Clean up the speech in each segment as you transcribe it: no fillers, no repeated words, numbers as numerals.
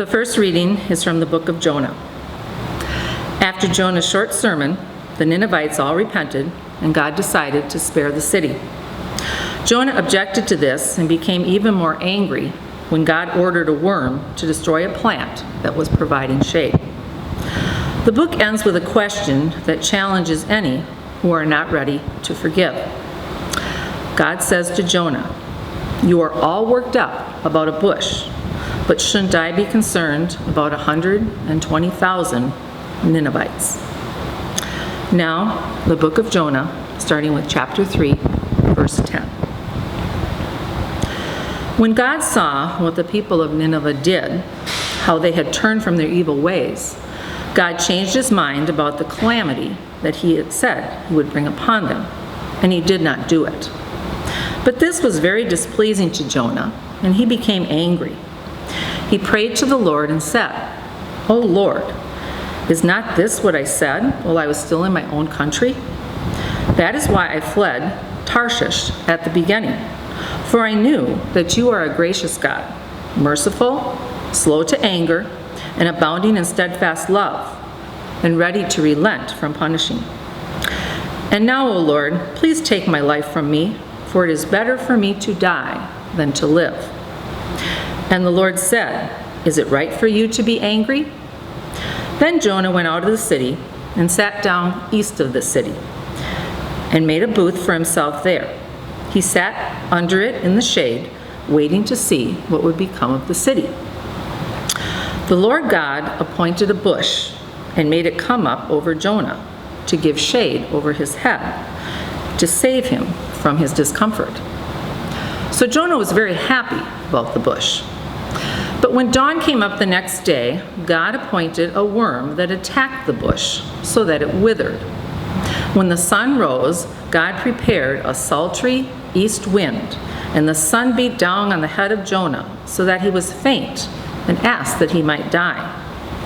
The first reading is from the book of Jonah. After Jonah's short sermon, the Ninevites all repented, and God decided to spare the city. Jonah objected to this and became even more angry when God ordered a worm to destroy a plant that was providing shade. The book ends with a question that challenges any who are not ready to forgive. God says to Jonah, "You are all worked up about a bush, but shouldn't I be concerned about 120,000 Ninevites?" Now, the book of Jonah, starting with chapter 3, verse 10. When God saw what the people of Nineveh did, how they had turned from their evil ways, God changed his mind about the calamity that he had said he would bring upon them, and he did not do it. But this was very displeasing to Jonah, and he became angry. He prayed to the Lord and said, "O Lord, is not this what I said while I was still in my own country? That is why I fled Tarshish at the beginning, for I knew that you are a gracious God, merciful, slow to anger, and abounding in steadfast love, and ready to relent from punishing. And now, O Lord, please take my life from me, for it is better for me to die than to live." And the Lord said, "Is it right for you to be angry?" Then Jonah went out of the city and sat down east of the city and made a booth for himself there. He sat under it in the shade, waiting to see what would become of the city. The Lord God appointed a bush and made it come up over Jonah to give shade over his head, to save him from his discomfort. So Jonah was very happy about the bush. But when dawn came up the next day, God appointed a worm that attacked the bush so that it withered. When the sun rose, God prepared a sultry east wind, and the sun beat down on the head of Jonah so that he was faint and asked that he might die.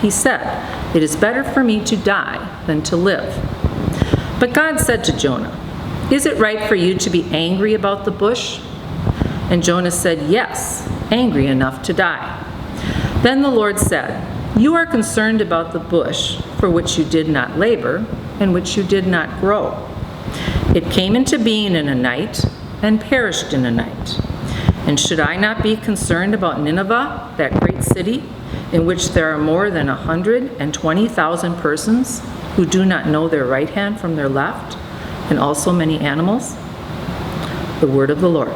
He said, "It is better for me to die than to live." But God said to Jonah, "Is it right for you to be angry about the bush?" And Jonah said, "Yes, angry enough to die." Then the Lord said, "You are concerned about the bush for which you did not labor and which you did not grow. It came into being in a night and perished in a night. And should I not be concerned about Nineveh, that great city, in which there are more than 120,000 persons who do not know their right hand from their left, and also many animals?" The word of the Lord.